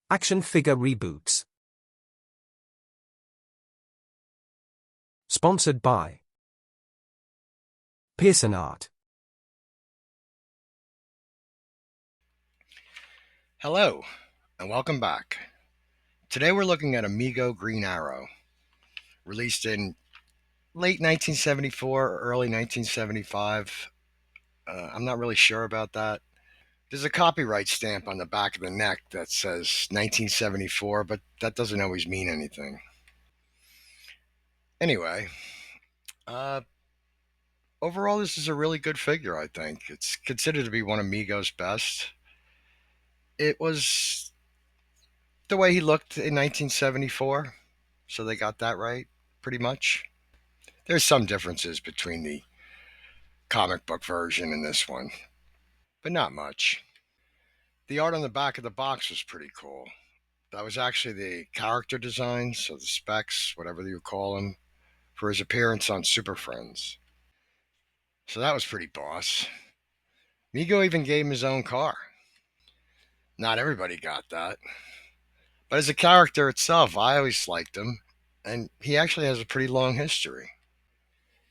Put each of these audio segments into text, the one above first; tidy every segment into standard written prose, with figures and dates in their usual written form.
Action figure reboots. Sponsored by Pearson Art. Hello, and welcome back. Today we're looking at a Mego Green Arrow, released in late 1974 or early 1975. I'm not really sure about that. There's a copyright stamp on the back of the neck that says 1974, but that doesn't always mean anything. Anyway, uh, overall, this is a really good figure, I think. It's considered to be one of Mego's best. It was the way he looked in 1974, so they got that right, pretty much. There's some differences between the comic book version and this one, but not much. The art on the back of the box was pretty cool. That was actually the character design, so the specs, whatever you call them, for his appearance on Super Friends. So that was pretty boss. Mego even gave him his own car. Not everybody got that. But as a character itself, I always liked him, and he actually has a pretty long history.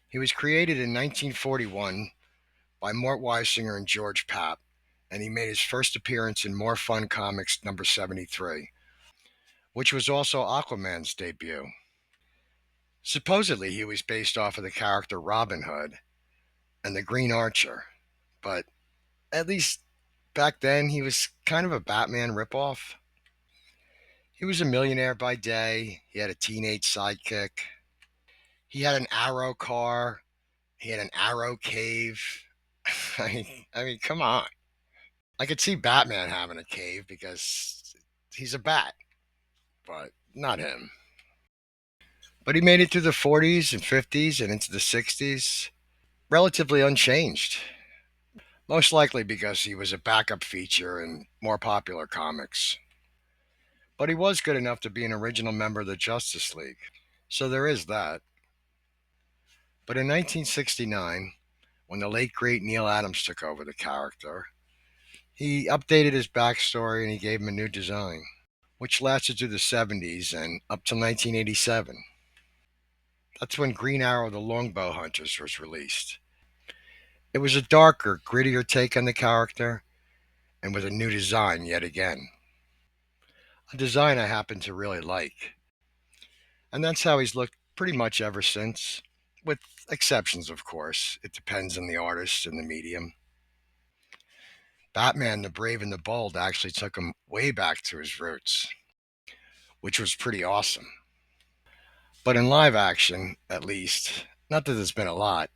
He was created in 1941 by Mort Weisinger and George Papp, and he made his first appearance in More Fun Comics number 73, which was also Aquaman's debut. Supposedly, he was based off of the character Robin Hood and the Green Archer, but at least back then he was kind of a Batman ripoff. He was a millionaire by day, he had a teenage sidekick, he had an arrow car, he had an arrow cave. I mean, come on. I could see Batman having a cave because he's a bat, but not him. But he made it through the 40s and 50s and into the 60s relatively unchanged. Most likely because he was a backup feature in more popular comics. But he was good enough to be an original member of the Justice League. So there is that. But in 1969, when the late great Neil Adams took over the character, he updated his backstory and he gave him a new design, which lasted through the 70s and up till 1987. That's when Green Arrow the Longbow Hunters was released. It was a darker, grittier take on the character, and with a new design yet again. A design I happen to really like. And that's how he's looked pretty much ever since, with exceptions, of course. It depends on the artist and the medium. Batman the Brave and the Bold actually took him way back to his roots, which was pretty awesome. But in live action, at least, not that there's been a lot,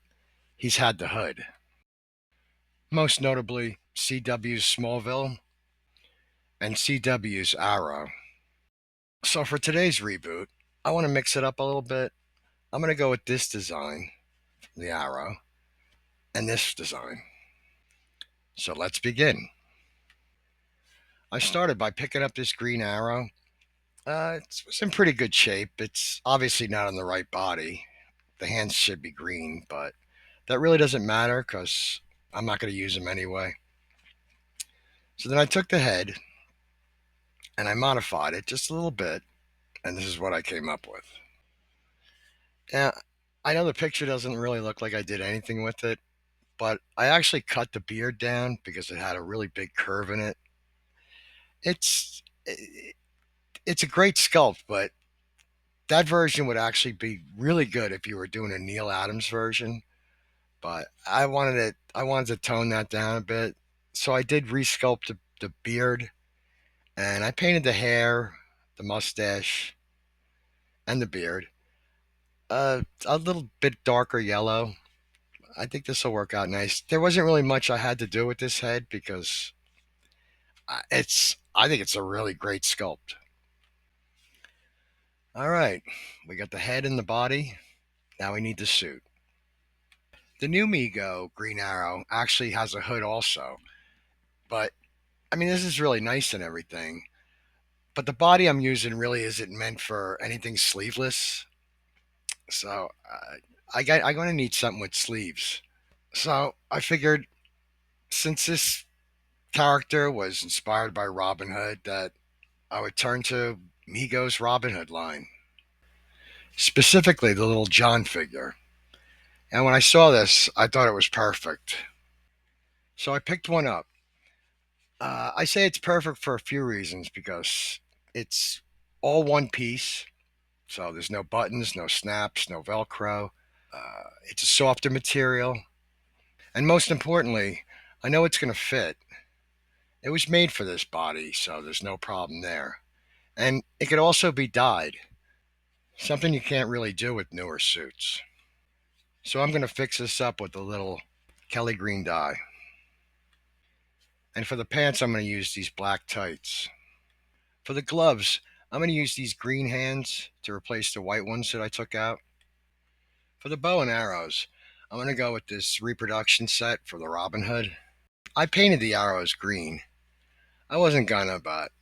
he's had the hood. Most notably, CW's Smallville and CW's Arrow. So for today's reboot, I want to mix it up a little bit. I'm going to go with this design, the Arrow, and this design. So let's begin. I started by picking up this Green Arrow. It's in pretty good shape. It's obviously not on the right body. The hands should be green, but that really doesn't matter because I'm not going to use them anyway. So then I took the head and I modified it just a little bit, and this is what I came up with. Now, I know the picture doesn't really look like I did anything with it, but I actually cut the beard down because it had a really big curve in it. It's a great sculpt, but that version would actually be really good if you were doing a Neil Adams version. But I wanted to tone that down a bit, so I did resculpt the beard, and I painted the hair, the mustache, and the beard a little bit darker yellow. I think this will work out nice. There wasn't really much I had to do with this head because I think it's a really great sculpt. All right, we got the head and the body. Now we need the suit. The new Mego Green Arrow actually has a hood also, but I mean this is really nice and everything. But the body I'm using really isn't meant for anything sleeveless, so I'm going to need something with sleeves. So I figured since this character was inspired by Robin Hood, that I would turn to Mego's Robin Hood line, specifically the little John figure. And when I saw this, I thought it was perfect. So I picked one up. I say it's perfect for a few reasons because it's all one piece. So there's no buttons, no snaps, no Velcro. It's a softer material. And most importantly, I know it's going to fit. It was made for this body, so there's no problem there. And it could also be dyed, something you can't really do with newer suits. So I'm going to fix this up with a little Kelly green dye. And for the pants, I'm going to use these black tights. For the gloves, I'm going to use these green hands to replace the white ones that I took out. For the bow and arrows, I'm going to go with this reproduction set for the Robin Hood. I painted the arrows green. I wasn't gonna, but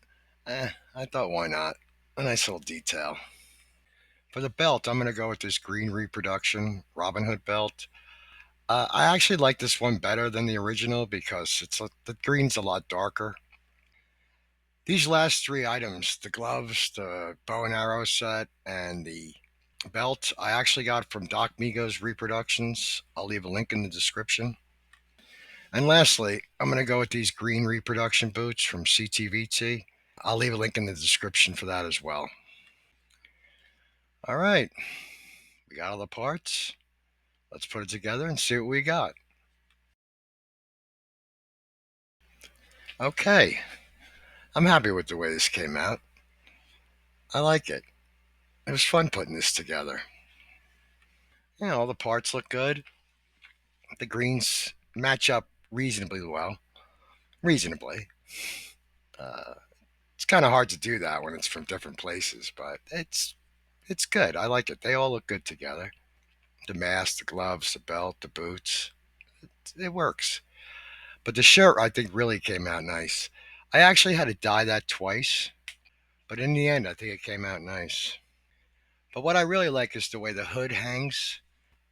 I thought why not? A nice little detail. For the belt, I'm going to go with this green reproduction Robin Hood belt. I actually like this one better than the original because the green's a lot darker. These last three items, the gloves, the bow and arrow set, and the belt, I actually got from Doc Mego's Reproductions. I'll leave a link in the description. And lastly, I'm going to go with these green reproduction boots from CTVT. I'll leave a link in the description for that as well. All right, we got all the parts. Let's put it together and see what we got. Okay, I'm happy with the way this came out. I like it. It was fun putting this together. Yeah, all the parts look good. The greens match up reasonably well. Reasonably. Uh, it's kind of hard to do that when it's from different places, but it's good. I like it. They all look good together. The mask, the gloves, the belt, the boots. It works. But the shirt, I think, really came out nice. I actually had to dye that twice, but in the end, I think it came out nice. But what I really like is the way the hood hangs.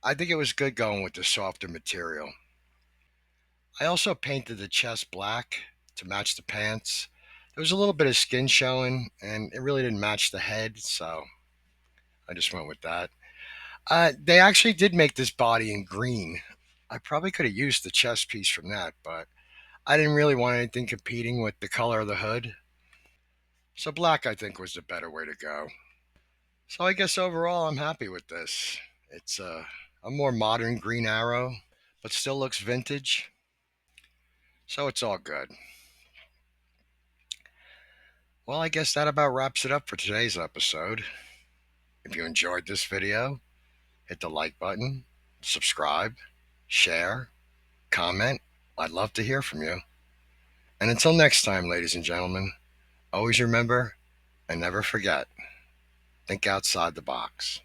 I think it was good going with the softer material. I also painted the chest black to match the pants. There was a little bit of skin showing, and it really didn't match the head, so I just went with that. They actually did make this body in green. I probably could have used the chest piece from that, but I didn't really want anything competing with the color of the hood. So black, I think, was the better way to go. So I guess overall, I'm happy with this. It's a more modern Green Arrow, but still looks vintage. So it's all good. Well, I guess that about wraps it up for today's episode. If you enjoyed this video, hit the like button, subscribe, share, comment. I'd love to hear from you. And until next time, ladies and gentlemen, always remember and never forget, think outside the box.